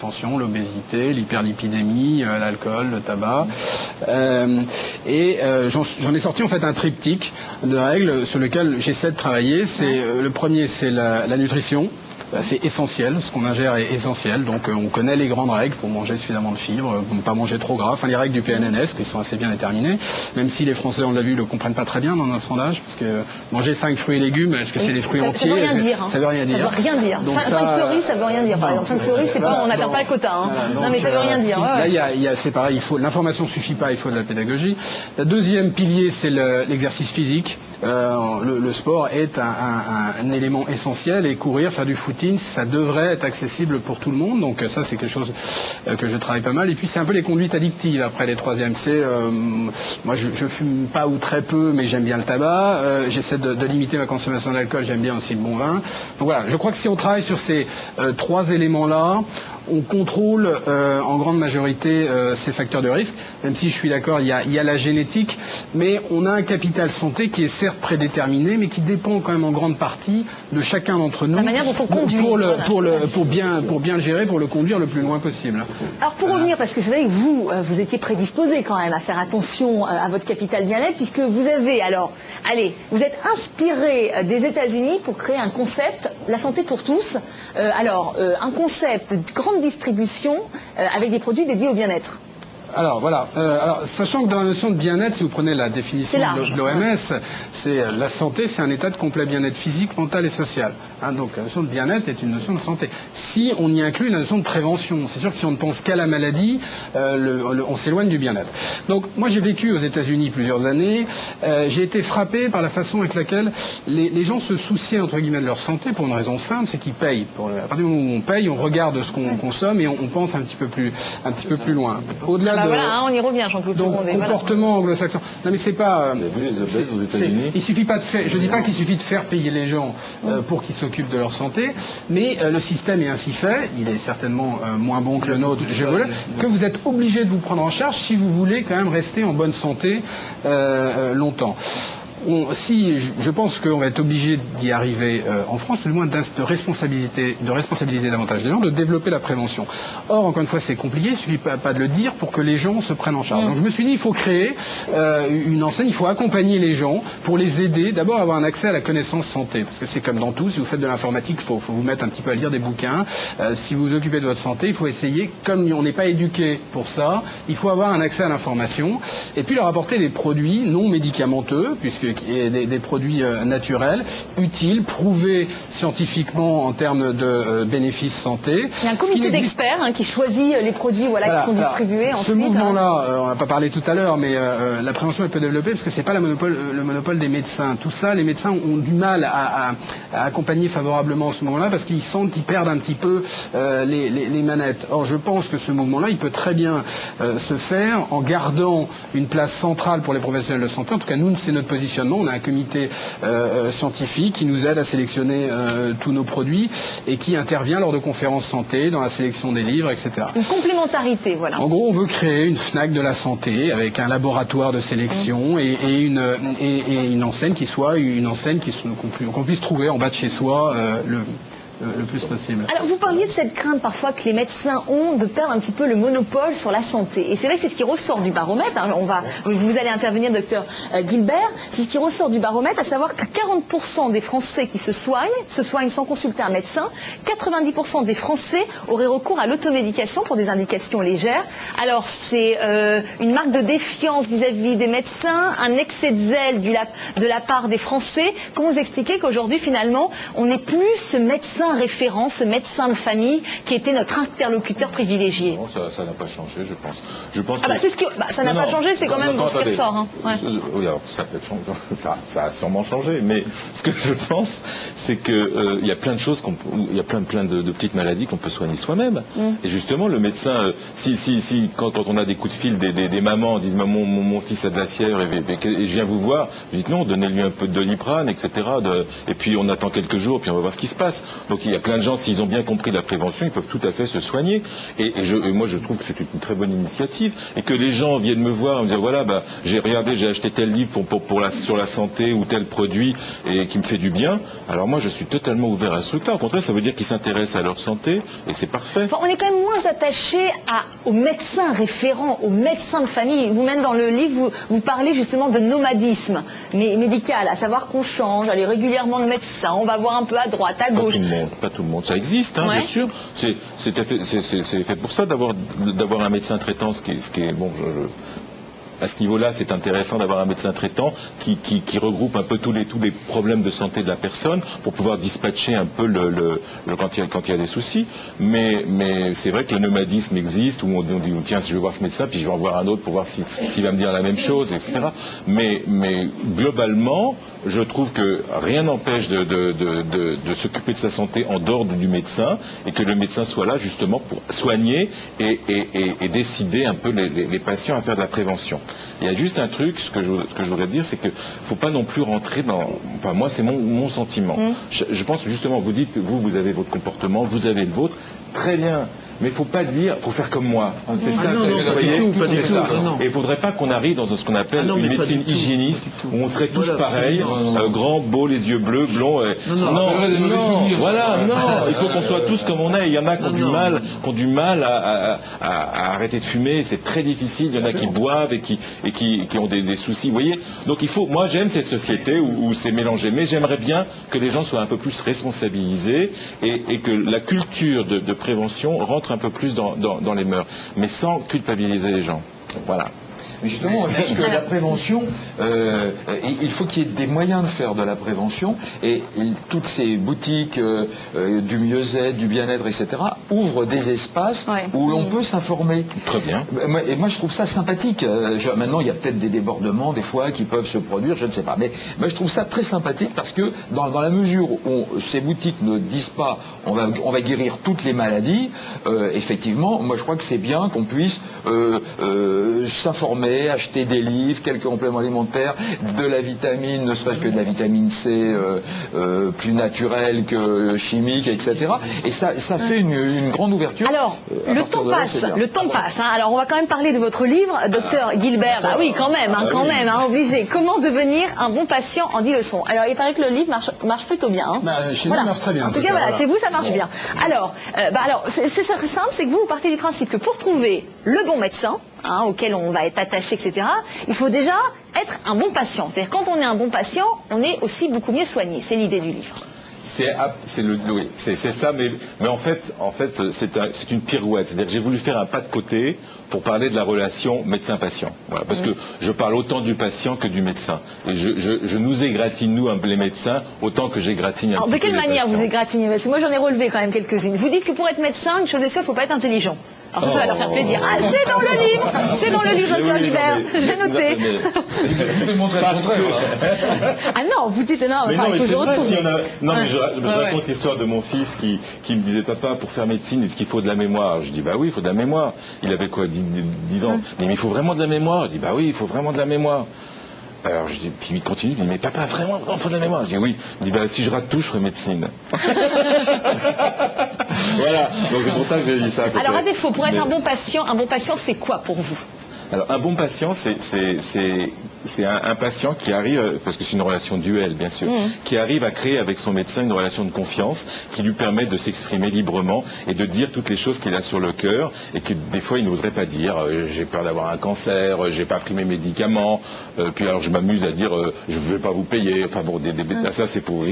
L'hypertension, l'obésité, l'hyperlipidémie, l'alcool, le tabac. J'en ai sorti en fait un triptyque de règles sur lequel j'essaie de travailler. Le premier, c'est la nutrition. C'est essentiel, ce qu'on ingère est essentiel, donc on connaît les grandes règles, il faut manger suffisamment de fibres, ne pas manger trop gras, enfin les règles du PNNS qui sont assez bien déterminées, même si les Français, on l'a vu, ne le comprennent pas très bien dans notre sondage, parce que manger 5 fruits et légumes, est-ce que c'est des fruits entiers? Ça veut rien dire. Ça veut rien dire. Ça veut rien dire. 5 cerises, ça veut rien dire, par exemple. 5 cerises, c'est pas, on n'atteint pas le quota. Hein. Voilà, non mais ça veut rien dire. Là, c'est pareil, l'information suffit pas, il faut de la pédagogie. Le deuxième pilier, c'est l'exercice physique. Le sport est un élément essentiel, et courir, faire du footing, ça devrait être accessible pour tout le monde, donc ça c'est quelque chose que je travaille pas mal. Et puis c'est un peu les conduites addictives après les troisièmes. Moi je fume pas ou très peu, mais j'aime bien le tabac, j'essaie de limiter ma consommation d'alcool, j'aime bien aussi le bon vin. Donc voilà, je crois que si on travaille sur ces 3 éléments-là, on contrôle en grande majorité ces facteurs de risque, même si je suis d'accord, il y a la génétique, mais on a un capital santé qui est certes prédéterminé, mais qui dépend quand même en grande partie de chacun d'entre nous. La manière dont on conduit. Pour bien le gérer, pour le conduire le plus loin possible. Alors pour revenir, parce que c'est vrai que vous étiez prédisposé quand même à faire attention à votre capital bien-être, puisque vous avez, vous êtes inspiré des États-Unis pour créer un concept, la santé pour tous. Un concept de grande distribution avec des produits dédiés au bien-être. Alors voilà, sachant que dans la notion de bien-être, si vous prenez la définition de l'OMS, c'est la santé, c'est un état de complet bien-être physique, mental et social. Donc la notion de bien-être est une notion de santé. Si on y inclut la notion de prévention, c'est sûr que si on ne pense qu'à la maladie, on s'éloigne du bien-être. Donc moi j'ai vécu aux États-Unis plusieurs années, j'ai été frappé par la façon avec laquelle les gens se souciaient entre guillemets de leur santé pour une raison simple, c'est qu'ils payent. À partir du moment où on paye, on regarde ce qu'on consomme et on pense un petit peu plus loin. Au-delà on y revient, Jean-Claude. Donc, comportement anglo-saxon. Non, mais c'est pas. Vous avez vu les obèses aux États-Unis ? Il suffit pas de faire. Je dis pas qu'il suffit de faire payer les gens pour qu'ils s'occupent de leur santé, mais le système est ainsi fait. Il est certainement moins bon que le nôtre. Que vous êtes obligé de vous prendre en charge si vous voulez quand même rester en bonne santé longtemps. Je pense qu'on va être obligé d'y arriver en France, du moins de responsabiliser davantage les gens, de développer la prévention. Or, encore une fois, c'est compliqué, il ne suffit pas de le dire pour que les gens se prennent en charge. Donc je me suis dit, il faut créer une enseigne, il faut accompagner les gens pour les aider, d'abord à avoir un accès à la connaissance santé, parce que c'est comme dans tout, si vous faites de l'informatique, il faut vous mettre un petit peu à lire des bouquins. Si vous vous occupez de votre santé, il faut essayer, comme on n'est pas éduqué pour ça, il faut avoir un accès à l'information, et puis leur apporter des produits non médicamenteux, des produits naturels, utiles, prouvés scientifiquement en termes de bénéfices santé. Il y a un comité d'experts qui choisit les produits qui sont distribués ensuite. Ce mouvement-là, on n'a pas parlé tout à l'heure, mais la prévention elle peut développer parce que c'est pas le monopole des médecins. Tout ça, les médecins ont du mal à accompagner favorablement ce mouvement-là parce qu'ils sentent qu'ils perdent un petit peu les manettes. Or, je pense que ce mouvement-là, il peut très bien se faire en gardant une place centrale pour les professionnels de santé. En tout cas, nous, c'est notre positionnement. On a un comité scientifique qui nous aide à sélectionner tous nos produits et qui intervient lors de conférences santé, dans la sélection des livres, etc. Une complémentarité, voilà. En gros, on veut créer une FNAC de la santé avec un laboratoire de sélection et une enseigne qui soit une enseigne qu'on puisse trouver en bas de chez soi le plus possible. Alors vous parliez de cette crainte parfois que les médecins ont de perdre un petit peu le monopole sur la santé. Et c'est vrai que c'est ce qui ressort du baromètre. Vous allez intervenir, docteur Gilbert. C'est ce qui ressort du baromètre, à savoir que 40% des Français qui se soignent sans consulter un médecin. 90% des Français auraient recours à l'automédication pour des indications légères. Alors c'est une marque de défiance vis-à-vis des médecins, un excès de zèle de la part des Français. Comment vous expliquez qu'aujourd'hui finalement on n'est plus ce médecin référent, ce médecin de famille qui était notre interlocuteur privilégié? Non, ça n'a pas changé, je pense. Ça n'a pas changé, c'est quand même ce qui ressort. Oui, alors ça peut changer, ça a sûrement changé, mais ce que je pense, c'est que il y a plein de choses il y a plein de petites maladies qu'on peut soigner soi-même. Et justement, le médecin, quand on a des coups de fil des mamans disent mon fils a de la fièvre et je viens vous voir, vous dites non, donnez-lui un peu de Doliprane, etc. Et puis on attend quelques jours, puis on va voir ce qui se passe. Donc Donc il y a plein de gens, s'ils ont bien compris la prévention, ils peuvent tout à fait se soigner. Et moi je trouve que c'est une très bonne initiative. Et que les gens viennent me voir et me dire voilà, j'ai regardé, j'ai acheté tel livre sur la santé ou tel produit et qui me fait du bien. Alors moi je suis totalement ouvert à ce truc-là. Au contraire, ça veut dire qu'ils s'intéressent à leur santé et c'est parfait. Enfin, on est quand même moins attaché aux médecins référents, aux médecins de famille. Vous-même dans le livre, vous parlez justement de nomadisme médical, à savoir qu'on change, aller régulièrement de médecin, on va voir un peu à droite, à gauche. Pas tout le monde. Ça existe, hein, bien sûr. C'est fait pour ça d'avoir un médecin traitant, ce qui est bon. À ce niveau-là, c'est intéressant d'avoir un médecin traitant qui regroupe un peu tous les problèmes de santé de la personne pour pouvoir dispatcher un peu quand il y a des soucis. Mais c'est vrai que le nomadisme existe, où on dit tiens, si je vais voir ce médecin, puis je vais en voir un autre pour voir s'il va me dire la même chose, etc. Mais globalement, je trouve que rien n'empêche de s'occuper de sa santé en dehors du médecin, et que le médecin soit là justement pour soigner et décider un peu les patients à faire de la prévention. Il y a juste un truc, ce que je voudrais dire, c'est qu'il ne faut pas non plus rentrer dans... Enfin, moi, c'est mon sentiment. Je pense justement, vous dites que vous avez votre comportement, vous avez le vôtre, très bien. Mais il ne faut pas dire, il faut faire comme moi. C'est ça, vous voyez. Et il ne faudrait pas qu'on arrive dans ce qu'on appelle une médecine hygiéniste, où on serait tous pareils, grands, beaux, les yeux bleus, blonds. Non, il faut qu'on soit tous comme on est. Il y en a qui ont du mal à arrêter de fumer, c'est très difficile. Il y en a qui boivent et qui ont des soucis, vous voyez. Donc moi j'aime cette société où c'est mélangé, mais j'aimerais bien que les gens soient un peu plus responsabilisés et que la culture de prévention rentre un peu plus dans les mœurs, mais sans culpabiliser les gens. Voilà. Justement, parce que la prévention, il faut qu'il y ait des moyens de faire de la prévention, et toutes ces boutiques du mieux-être, du bien-être, etc., ouvrent des espaces où l'on peut s'informer. Très bien. Et moi, je trouve ça sympathique. Maintenant, il y a peut-être des débordements, des fois, qui peuvent se produire, je ne sais pas. Mais je trouve ça très sympathique parce que, dans la mesure où ces boutiques ne disent pas on va guérir toutes les maladies, effectivement, moi, je crois que c'est bien qu'on puisse s'informer, acheter des livres, quelques compléments alimentaires, de la vitamine, ne serait-ce que de la vitamine C plus naturelle que chimique, etc. Et ça fait une grande ouverture. Alors, le temps passe. Alors, on va quand même parler de votre livre, docteur Gilbert. Bah oui, quand même, obligé. Comment devenir un bon patient en 10 leçons. Alors, il paraît que le livre marche plutôt bien. Chez nous, ça marche très bien. En tout cas, voilà, chez vous, ça marche bien. Alors, c'est simple, c'est que vous partez du principe que pour trouver le bon médecin, auquel on va être attaché, etc., il faut déjà être un bon patient. C'est-à-dire, quand on est un bon patient, on est aussi beaucoup mieux soigné. C'est l'idée du livre. C'est ça, mais en fait c'est une pirouette. C'est-à-dire que j'ai voulu faire un pas de côté pour parler de la relation médecin-patient. Voilà, parce que je parle autant du patient que du médecin. Et je nous égratigne, nous, les médecins, autant que j'égratigne un petit peu les patients. De quelle manière vous égratignez? Parce que moi, j'en ai relevé quand même quelques-unes. Vous dites que pour être médecin, une chose est sûre, il ne faut pas être intelligent. Alors ça va leur faire plaisir. C'est dans le livre, docteur Gilbert. J'ai noté. Vous pouvez montrer le contraire. Ah non, vous dites non, il faut que je retrouve. Je raconte l'histoire de mon fils qui me disait papa, pour faire médecine, est-ce qu'il faut de la mémoire? Je dis bah oui, il faut de la mémoire. Il avait quoi, 10 ans? Mais il faut vraiment de la mémoire. Je dis bah oui, il faut vraiment de la mémoire. Alors je dis, puis il continue, il dit mais papa, vraiment, il faut de la mémoire. Je dis oui. Il dit bah si je rate tout, je ferai médecine. Voilà, donc c'est pour ça que j'ai dit ça. Alors à défaut, pour être un bon patient, c'est quoi pour vous? Alors un bon patient, c'est un patient qui arrive, parce que c'est une relation duelle bien sûr, qui arrive à créer avec son médecin une relation de confiance qui lui permet de s'exprimer librement et de dire toutes les choses qu'il a sur le cœur et que des fois il n'oserait pas dire. J'ai peur d'avoir un cancer, j'ai pas pris mes médicaments, puis alors je m'amuse à dire je ne vais pas vous payer. Enfin bon, ça c'est pour